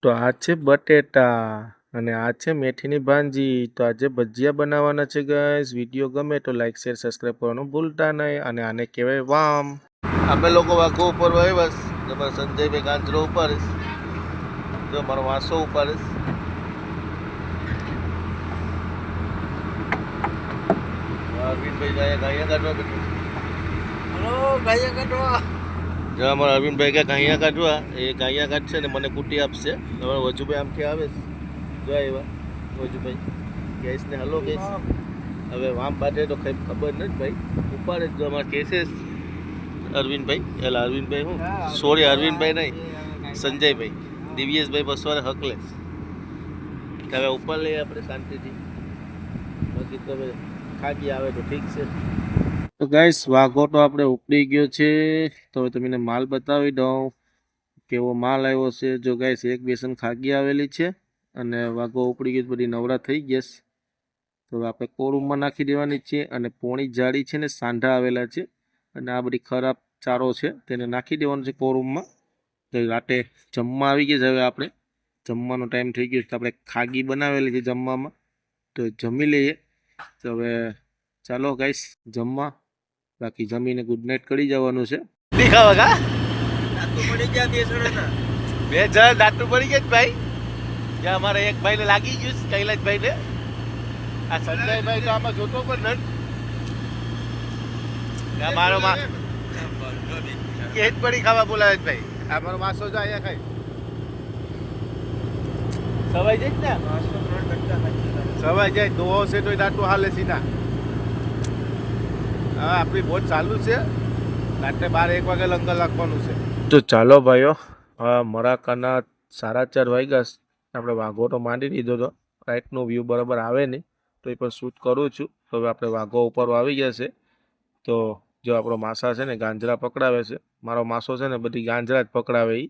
તો આ છે બટેટા અને આ છે મેથીની ભાંજી. તો આજે ભજીયા બનાવવાના છે ગાઈસ. વિડીયો ગમે તો લાઈક શેર સબસ્ક્રાઈબ કરવાનું ભૂલતા નહીં. અને આને કહેવાય વામ. અમે લોકો વાઘો ઉપર હોય બસ. તમારે સંજયભાઈ કાંચરો ઉપર જો મારો વાંસો ઉપર અરવિંદભાઈ ગાયા કાઢવા બેઠું. હલો ગાયા કાઢવા. જો અમારા અરવિંદભાઈ કે ગાયા કાઢવા એ ગાયા કાઢશે ને મને કુટી આપશે. તમારા વજુભાઈ આમથી આવે છે જો એવા વજુભાઈ ગેસને હલો ગેસ. હવે વામ બાટે તો કંઈ ખબર નથી ભાઈ. ઉપાડે જ જો અમારા કેસે અરવિંદભાઈ એટલે અરવિંદભાઈ હું સોરી અરવિંદભાઈ નહીં સંજયભાઈ દિવ્યેશભાઈ બસવારે હકલે. હવે ઉપર લઈએ આપણે શાંતિથી. બાકી તમે ખાગી આવે તો ઠીક છે. તો ગાઈસ વાઘો તો આપણે ઉપડી ગયો છે. તો હવે તમને માલ બતાવી દઉં કેવો માલ આવ્યો છે. જો ગાઈસ એક બેસન ખાગી આવેલી છે અને વાઘો ઉપડી ગયો બધી નવરા થઈ ગયા. તો આપણે કોરૂમમાં નાખી દેવાની છે. અને પોણી જાડી છે ને સાંઢા આવેલા છે અને આ બધી ખરાબ ચારો છે તેને નાખી દેવાનું છે કોરૂમમાં. તો રાતે જમવા આવી ગયા છે. હવે આપણે જમવાનો ટાઈમ થઈ ગયો તો આપણે ખાગી બનાવેલી છે જમવામાં. તો જમી લઈએ. તો હવે ચાલો ગાઈસ જમવા. બાકી જમીને ગુડ નાઇટ કરી જવાનું છે. દેખાવા કા દાંતું પડી ગયા બે જણ દાંતું પડી ગયા ભાઈ. જ્યાં અમારે એક ભાઈને લાગી ગયું કૈલાસભાઈને. આ સંજયભાઈ તો આમાં જોતો પણ નથી. મારો કેજ પડી ખાવા બોલાવે ભાઈ. આ મારો માસો જો અહીંયા ખાઈ સવાઈ જાય ને સવાઈ જાય દોહો છે તો દાંતું હાલે સીધા. હા આપણી બોટ ચાલુ છે. રાત્રે 12-1 વાગે લંગર રાખવાનું છે. તો ચાલો ભાઈઓ હા મરાકાના 4:30 વાગ્યા. આપણે વાઘો તો માંડી દીધો હતો. રાઈટનો વ્યૂ બરાબર આવે નહીં તો એ પણ શૂટ કરું છું. તો હવે આપણે વાઘો ઉપર આવી ગયા છે. તો જો આપણો માસા છે ને ગાંજરા પકડાવે છે. મારો માસો છે ને બધી ગાંજરા જ પકડાવે. એ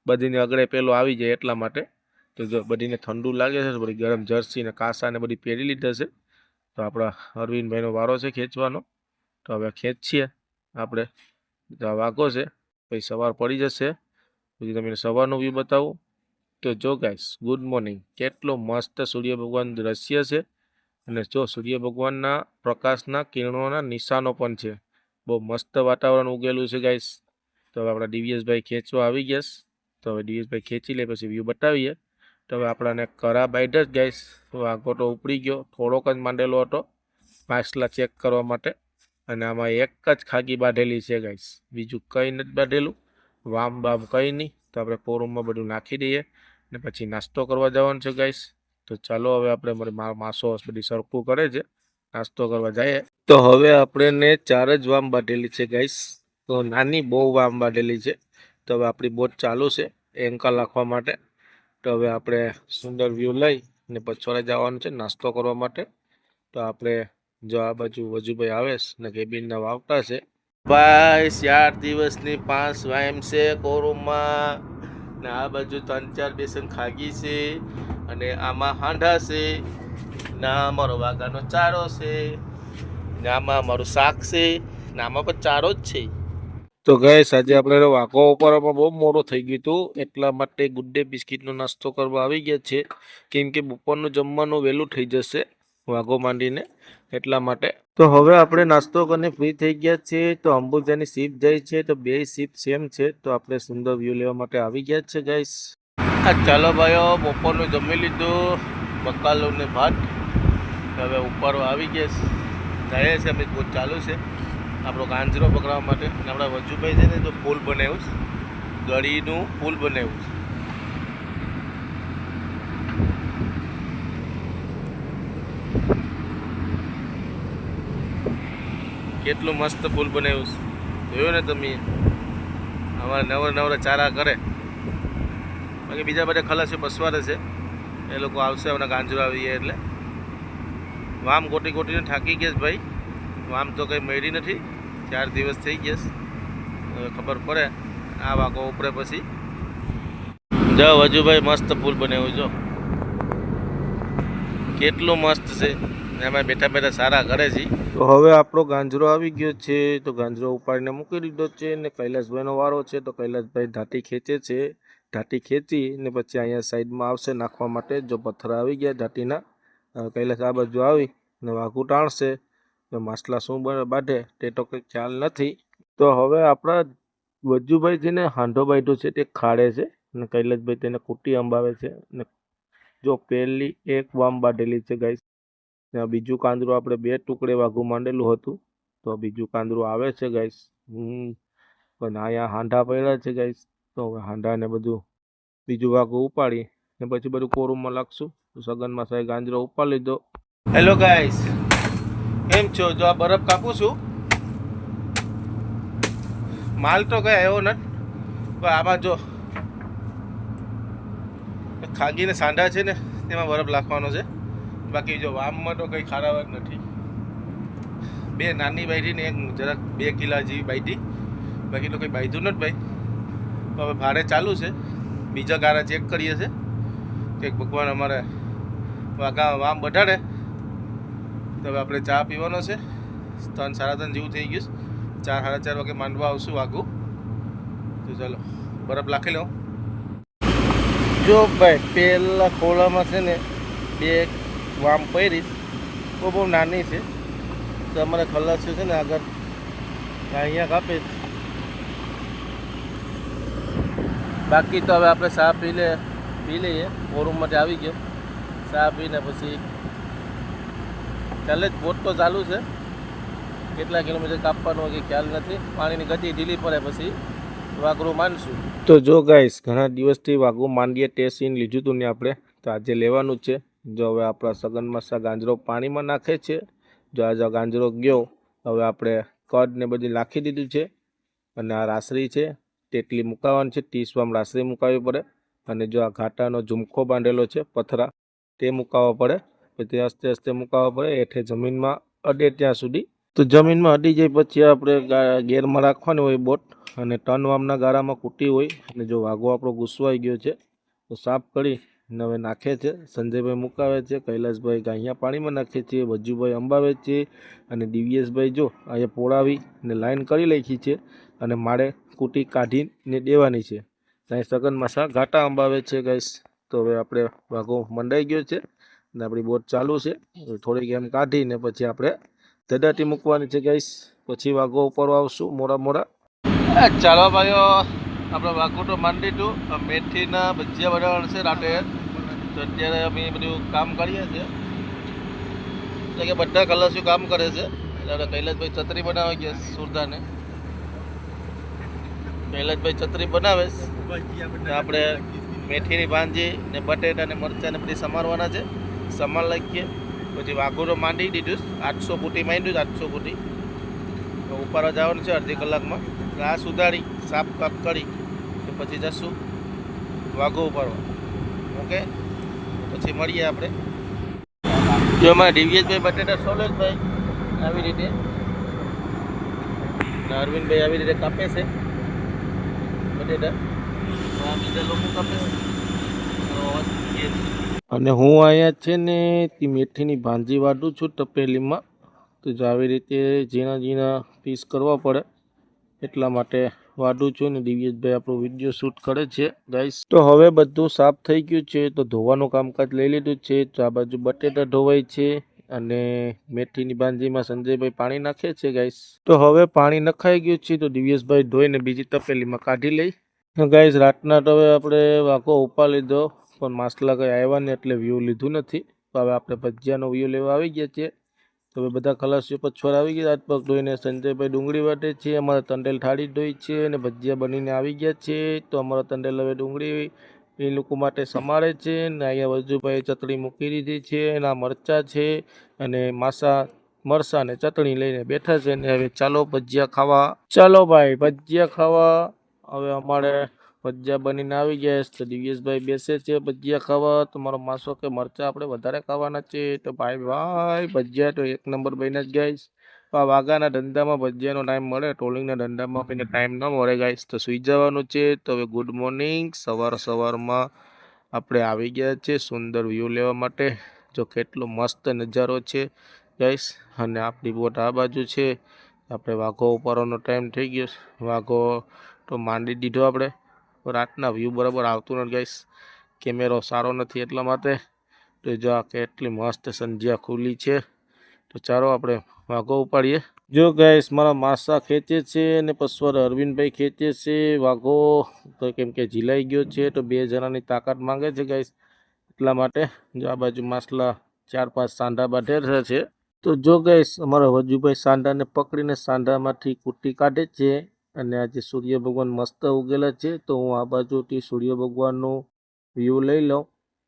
બધીને અગડે પેલો આવી જાય એટલા માટે. તો જો બધીને ઠંડુ લાગે છે બધી ગરમ જર્સી ને કાસા ને બધી પહેરી લીધા છે. તો આપણા અરવિંદભાઈનો વારો છે ખેંચવાનો. તો હવે ખેંચીએ આપણે. વાઘો છે પછી સવાર પડી જશે. પછી તમને સવારનો વ્યૂ બતાવું. તો જો ગાઈસ ગુડ મોર્નિંગ. કેટલો મસ્ત સૂર્ય ભગવાન દ્રશ્ય છે. અને જો સૂર્ય ભગવાનના પ્રકાશના કિરણોના નિશાનો પણ છે. બહુ મસ્ત વાતાવરણ ઉગેલું છે ગાઈસ. તો હવે આપણા દિવ્યેશભાઈ ખેંચવા આવી ગયા. તો હવે દિવ્યેશભાઈ ખેંચી લે પછી વ્યૂ બતાવીએ. તો હવે આપણાને કરા બાઈડ જ ગાઈસ. વાઘો તો ઉપડી ગયો. થોડોક જ માંડેલો હતો પાછલા ચેક કરવા માટે. અને આમાં એક જ ખાગી બાંધેલી છે ગાઈસ. બીજું કંઈ નથી બાંધેલું. વામ બામ કંઈ નહીં. તો આપણે કોરૂમમાં બધું નાખી દઈએ ને પછી નાસ્તો કરવા જવાનું છે ગાઈસ. તો ચાલો હવે આપણે માસો બધી સરખું કરે છે નાસ્તો કરવા જઈએ. તો હવે આપણે 4 જ વામ બાંધેલી છે ગાઈસ. તો નાની બહુ વામ બાંધેલી છે. તો હવે આપણી બોટ ચાલુ છે એન્કર રાખવા માટે. તો હવે આપણે સુંદર વ્યૂ લઈ ને પછવાડે જવાનું છે નાસ્તો કરવા માટે. તો આપણે જો આ બાજુ વજુભાઈ આવે ને કેબિનના વાવતા છે ભાઈ. 4 દિવસની 5 વાયમ છે કોરૂમમાં. ને આ બાજુ 3-4 બેસન ખાગી છે. અને આમાં હાંડા છે. ના અમારો વાઘાનો ચારો છે. ને આમાં અમારું શાક છે. ને આમાં પણ ચારો જ છે. તો ગાઈસ આજે આપણે વાઘો ઉપર બહુ મોડું થઈ ગયું હતું એટલા માટે ગુડ ડે બિસ્કિટનો નાસ્તો કરવા આવી ગયા છે. કેમ કે બપોરનું જમવાનું વહેલું થઈ જશે વાઘો માંડીને એટલા માટે. તો હવે આપણે નાસ્તો કરીને ફ્રી થઈ ગયા છે. તો અંબુજાની શિપ જાય છે. તો બે શિપ સેમ છે. તો આપણે સુંદર વ્યૂ લેવા માટે આવી ગયા છે ગાઈસ. ચાલો ભાઈઓ બપોરનું જમી લીધું બકાલું ને ભાત. હવે ઉપર આવી ગયા જાય છે. અમે બોટ ચાલુ છે આપણો ગાંજરો પકડવા માટે. અને આપણા વજુભાઈ છે ને તો પુલ બનાવ્યું છે. ગળીનું પુલ બનાવ્યું છે. કેટલું મસ્ત પુલ બનાવ્યું છે જોયું ને તમે. અમારા નવરા ચારા કરે. બાકી બીજા બધા ખલાસીઓ બસવારે છે. એ લોકો આવશે હમણાં ગાંજરો આવી જાય એટલે. વામ ગોટી ગોટીને થાકી ગયા ભાઈ. વામ તો કંઈ મળી નથી. 4 દિવસ થઈ ગયા. હવે ખબર પડે આ વાઘો ઉપડે પછી. જો વજુભાઈ મસ્ત પુલ બનાવ્યું જો કેટલું મસ્ત છે. એમાં બેઠા બેઠા સારા કરે છે. તો હવે આપણો ગાંજરો આવી ગયો છે. તો ગાંજરો ઉપાડીને મૂકી દીધો છે. ને કૈલાસભાઈનો વારો છે. તો કૈલાસભાઈ ધાટી ખેંચે છે. ઢાટી ખેંચી ને પછી અહીંયા સાઈડમાં આવશે નાખવા માટે. જો પથ્થર આવી ગયા ઢાટીના, કૈલાસ આ બાજુ આવી ને વાઘું ટાણશે તો માસલા શું બાંધે તે તો કંઈ ખ્યાલ નથી. તો હવે આપણા વજુભાઈ છે ને હાંડો બાંધ્યો છે તે ખાડે છે અને કૈલાસભાઈ તેને કુટી અંબાવે છે. ને જો પહેલી એક વામ બાંધેલી છે ગાઈસ. બીજું કાંદરું આપણે 2 ટુકડે વાઘું માંડેલું હતું તો બીજું કાંદરું આવે છે ગાઈસ. પણ અહીંયા હાંડા પડ્યા છે ગાઈસ. તો હવે હાંડા ને બધું બીજું વાઘું ઉપાડી ને પછી બધું કોરુમાં લાગશું. સગનમાં સાહેબ ગાંજરો ઉપાડી લીધો. હેલો ગાઈસ, કેમ છો? જો આ બરફ કાપું છું. માલ તો કઈ આવ્યો નથી, પણ આમાં જો ખાગીને સાંડા છે ને તેમાં બરફ નાખવાનો છે. બાકી જો વામમાં તો કંઈ ખારાવ જ નથી. 2 નાની બાઈટી ને એક જરાક 2 કિલા જેવી બાઈટી, બાકી તો કંઈ બાંધ્યું નથી ભાઈ. તો હવે ભાડે ચાલુ છે, બીજા ગારા ચેક કરીએ છે કે ભગવાન અમારે વાઘા વામ બઢાડે. તો હવે આપણે ચા પીવાનો છે. 3 સાડા 3 જેવું થઈ ગયું. 4 સાડા 4 વાગે માંડવા આવશું વાઘું. તો ચાલો બરફ નાખી લઉં. જો ભાઈ પહેલાં ખોલામાં છે ને 2 વામ પડી, બહુ નાની છે. તો અમારે ખલાસ છે ને આગળ અહીંયા કાપીશ. બાકી તો હવે આપણે ચા પી લઈએ. શોરૂમમાંથી આવી ગયો, ચા પીને પછી ચાલે જ. બોટ તો ચાલુ છે, કેટલા કિલોમીટર કાપવાનું હોય કે ખ્યાલ નથી. પાણીની ગતિ ઢીલી પડે પછી વાઘરું માંડશું. તો જો ગાઈસ, ઘણા દિવસથી વાઘું માંડીએ તે સીન લીધું હતું ને આપણે, તો આજે લેવાનું જ છે. જો હવે આપણા સગનમાં ગાંજરો પાણીમાં નાખે છે. જો આજે ગાંજરો ગયો, હવે આપણે કડ ને બધી નાખી દીધું છે. અને આ રાસરી છે તેટલી મુકાવાની છે. 30 વામ રાસરી મુકાવવી પડે. અને જો આ ઘાટાનો ઝુમખો બાંધેલો છે પથરા, તે મુકાવવો પડે. પછી આસ્તે આસ્તે મુકાવવો પડે હેઠે જમીનમાં અડે ત્યાં સુધી. તો જમીનમાં અડી જાય પછી આપણે ગેરમાં રાખવાની હોય બોટ. અને 3 વામના ગાળામાં કૂટી હોય. અને જો વાઘો આપણો ગુસવાઈ ગયો છે તો સાફ કરી ને હવે નાખે છે. સંજયભાઈ મુકાવે છે, કૈલાસભાઈ અહીંયા પાણીમાં નાખે છે, વજુભાઈ અંબાવે છે અને દિવ્યેશભાઈ જો અહીંયા પોળાવી ને લાઈન કરી નાખી છે. અને માળે કૂટી કાઢીને દેવાની છે. ત્યાં સગનમાં ઘાટા અંબાવે છે ગાઈસ. તો હવે આપણે વાઘો મંડાઈ ગયો છે ને આપણી બોટ ચાલુ છે. થોડીક એમ કાઢીને પછી આપણે ધડાટી મૂકવાની છે ગાઈસ. પછી વાઘો ઉપર આવશું મોડા. ચાલો ભાઈઓ, આપણે વાઘો તો માંડી દીધું. મેથીના ભજીયા બનાવવાના છે રાતે. તો અત્યારે અમે બધું કામ કરીએ છીએ. એટલે કે બધા કલાસીઓ કામ કરે છે. એટલે કૈલાસભાઈ છત્રી બનાવે ગયા સુરદાને. કૈલાસભાઈ છત્રી બનાવે છે. આપણે મેથીની ભાંજી ને બટેટા ને મરચાં ને બધી સમારવાના છે. સમાર લાગીએ પછી વાઘોરો માંડી દીધું. 800 ફૂટી માંડ્યું. 800 ફૂટી ઉપાડવા જવાનું છે અડધી કલાકમાં. આ સુધારી સાફ કાપ કરી પછી જશું વાઘો ઉપાડવા. ઓકે, પછી મળીએ આપણે. જો અમારા દિવ્યેશભાઈ બટેટા સોલેશભાઈ આવી રીતે, અરવિંદભાઈ આવી રીતે કાપે છે બટેટા. બીજા લોકો કાપે છે. અને હું અહીંયા છે ને તે મેથીની ભાંજી વાઢું છું તપેલીમાં. તો જો આવી રીતે ઝીણા પીસ કરવા પડે એટલા માટે વાઢું છું. ને દિવ્યેશભાઈ આપણો વિડીયો શૂટ કરે છે ગાઈસ. તો હવે બધું સાફ થઈ ગયું છે. તો ધોવાનું કામકાજ લઈ લીધું છે. તો આ બાજુ બટેટા ધોવાય છે અને મેથીની ભાંજીમાં સંજયભાઈ પાણી નાખે છે ગાઈસ. તો હવે પાણી નખાઈ ગયું છે. તો દિવ્યેશભાઈ ધોઈને બીજી તપેલીમાં કાઢી લઈ. ગાઈસ, રાતના તો હવે આપણે વાઘો ઉપાડી લીધો, પણ માસલા કંઈ આવ્યા નહીં એટલે વ્યૂ લીધું નથી. તો હવે આપણે ભજીયાનો વ્યૂ લેવા આવી ગયા છીએ. તો હવે બધા ખલાસીઓ પછવાડ આવી ગયા. હાથ પગ ધોઈને સંજયભાઈ ડુંગળી વાટે છે. અમારા તંડેલ થાળી ધોઈ છે અને ભજીયા બનીને આવી ગયા છે. તો અમારા તંડેલ હવે ડુંગળી એ લોકો માટે સમારે છે. ને અહીંયા વજુભાઈ ચટણી મૂકી દીધી છે. એના મરચાં છે અને મરચાં ને ચટણી લઈને બેઠા છે. ને હવે ચાલો ભજીયા ખાવા. ચાલો ભાઈ ભજીયા ખાવા. હવે અમારે ભજીયા બનીને આવી ગયા. તો દિવ્યેશભાઈ બેસે છે ભજીયા ખાવા. તો મારો માસો કે મરચાં આપણે વધારે ખાવાના છે. તો ભાઈ ભજીયા તો 1 નંબર બન્યા જ ગાઈસ. આ વાઘાના ધંધામાં ભજીયાનો ટાઈમ મળે, ટ્રોલિંગના ધંધામાં આપણને ટાઈમ ન મળે ગાઈસ. તો સૂઈ જવાનું છે. તો હવે ગુડ મોર્નિંગ. સવારમાં આપણે આવી ગયા છે સુંદર વ્યૂ લેવા માટે. જો કેટલો મસ્ત નજારો છે ગાઈસ. અને આપણી બોટ આ બાજુ છે. આપણે વાઘો ઉપાડવાનો ટાઈમ થઈ ગયો. વાઘો તો માંડી દીધો આપણે. રાતના વ્યૂ બરાબર આવતું નથી ગાઈસ, કેમેરો સારો નથી એટલા માટે. તો જો આ કેટલી મસ્ત સંધ્યા ખુલ્લી છે. તો ચાલો આપણે વાઘો ઉપાડીએ. જો ગાઈસ મારા માસા ખેંચે છે ને પસવાર અરવિંદભાઈ ખેંચે છે વાઘો, તો કેમ કે ઝીલાઈ ગયો છે તો 2 જણાની તાકાત માંગે છે ગાઈસ, એટલા માટે. જો આ બાજુ માસલા 4-5 સાંઢા બાંધેલા છે. તો જો ગાઈસ અમારા વજુભાઈ સાંઢાને પકડીને સાંઢામાંથી કુટી કાઢે છે. અને આજે સૂર્ય ભગવાન મસ્ત ઉગેલા છે, તો હું આ બાજુથી સૂર્ય ભગવાનનું વ્યૂ લઈ લઉં.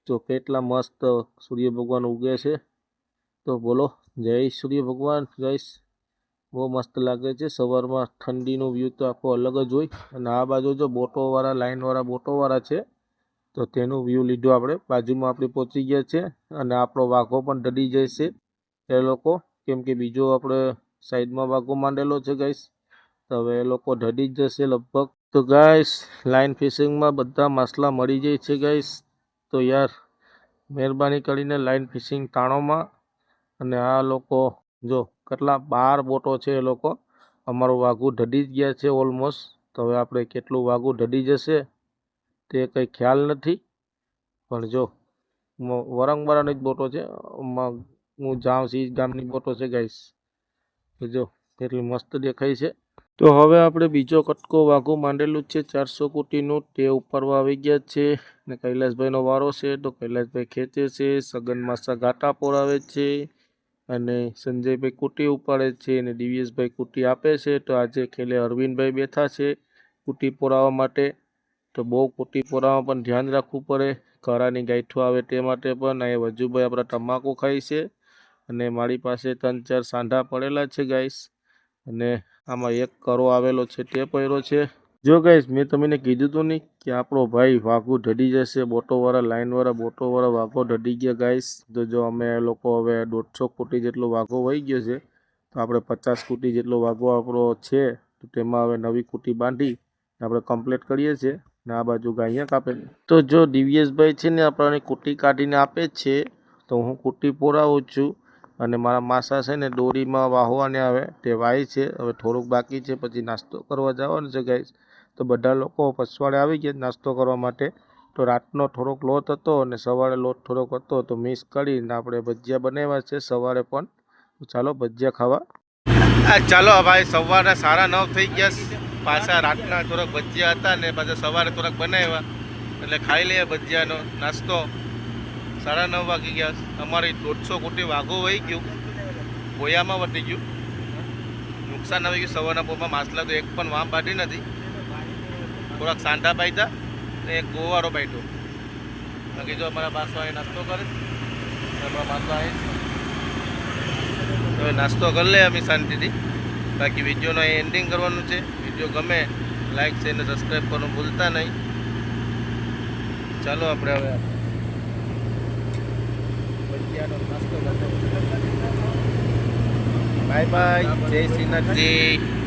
તો કેટલા મસ્ત સૂર્ય ભગવાન ઉગે છે. તો બોલો જય સૂર્ય ભગવાન ગાઈસ, બહુ મસ્ત લાગે છે. સવારમાં ઠંડીનું વ્યૂ તો આખો અલગ જ હોય. અને આ બાજુ જો બોટોવાળા લાઇનવાળા બોટોવાળા છે, તો તેનું વ્યૂ લીધું આપણે. બાજુમાં આપણે પહોંચી ગયા છે અને આપણો વાઘો પણ ડડી જાય છે એ લોકો, કેમ કે બીજો આપણે સાઈડમાં વાઘો માંડેલો છે ગાઈસ. તો હવે એ લોકો ઢડી જ જશે લગભગ. તો ગાઈસ લાઇન ફિશિંગમાં બધા માછલા મળી જાય છે ગાઈસ. તો યાર મહેરબાની કરીને લાઇન ફિશિંગ તાણોમાં. અને આ લોકો જો કેટલા 12 બોટો છે એ લોકો. અમારું વાઘું ઢડી જ ગયા છે ઓલમોસ્ટ. તો હવે આપણે કેટલું વાઘું ઢડી જશે તે કંઈ ખ્યાલ નથી. પણ જો વરંગવાળાની જ બોટો છે, હું જાઉં સી ગામની બોટો છે ગાઈસ. તો જો કેટલી મસ્ત દેખાય છે. તો હવે આપણે બીજો કટકો વાઘું માંડેલું છે 400 કુટીનું, તે ઉપરવા આવી ગયા છે. ને કૈલાસભાઈનો વારો છે, તો કૈલાસભાઈ ખેંચે છે. સગન માસા ઘાટા પોરાવે છે અને સંજયભાઈ કુટી ઉપાડે છે અને દિવ્યેશભાઈ કુટી આપે છે. તો આજે ખેલે અરવિંદભાઈ બેઠા છે કુટી પોરાવવા માટે. તો બહુ કુટી પોરાવવા પણ ધ્યાન રાખવું પડે, કરાની ગાંઠો આવે તે માટે પણ. અહીંયા વજુભાઈ આપણા તમાકુ ખાય છે અને મારી પાસે 3-4 સાંઢા પડેલા છે ગાઈસ. અને આમાં એક કરો આવેલો છે તે પડ્યો છે. જો ગાઈસ મેં તમને કીધું તો નહીં કે આપણો ભાઈ વાઘું ઢડી જશે. બોટોવાળા લાઇનવાળા બોટોવાળા વાઘો ઢડી ગયા ગાઈસ. તો જો અમે લોકો હવે 150 કુટી જેટલો વાઘો વહી ગયો છે, તો આપણે 50 કુટી જેટલો વાઘો આપણો છે. તો તેમાં હવે નવી કુટી બાંધી આપણે કમ્પ્લીટ કરીએ છીએ. ને આ બાજુ ગાઅહીંયા કાપે. તો જો દિવ્યેશભાઈ છે ને આપણને કુટી કાઢીને આપે છે, તો હું કુટી પોરાવું છું. અને મારા માસા છે ને દોરીમાં વાહવાને આવે તે વાય છે. હવે થોડુંક બાકી છે, પછી નાસ્તો કરવા જવાનું છે ગાઈસ. તો બધા લોકો પછવાડે આવી ગયા નાસ્તો કરવા માટે. તો રાતનો થોડોક લોટ હતો અને સવારે લોટ થોડોક હતો, તો મિક્સ કરીને આપણે ભજીયા બનાવ્યા છે સવારે પણ. તો ચાલો ભજીયા ખાવા. ચાલો ભાઈ, સવારના 9:30 થઈ ગયા. પાછા રાતના થોડાક ભજીયા હતા ને પાછા સવારે થોડાક બનાવ્યા, એટલે ખાઈ લઈએ ભજીયાનો નાસ્તો. 9:30 વાગી ગયા. અમારી 150 કુટી વાઘો વહી ગયું, ગોયામાં વટી ગયું. નુકસાન આવી ગયું. સવારના પોરમાં માછલા તો એક પણ વામ બાંધી નથી. થોડાક સાંઢા બાંધ્યા ને એક ગોવારો બાંધ્યો. બાકી જો અમારા બાસો અહીં નાસ્તો કરે, અમારા બાસો અહીં હવે નાસ્તો કરી લે અમે શાંતિથી. બાકી વિડીયોનો એન્ડિંગ કરવાનું છે. વિડીયો ગમે લાઈક છે અને સબસ્ક્રાઈબ કરવાનું ભૂલતા નહીં. ચાલો આપણે હવે બાય બાય. જય શ્રીનાથજી.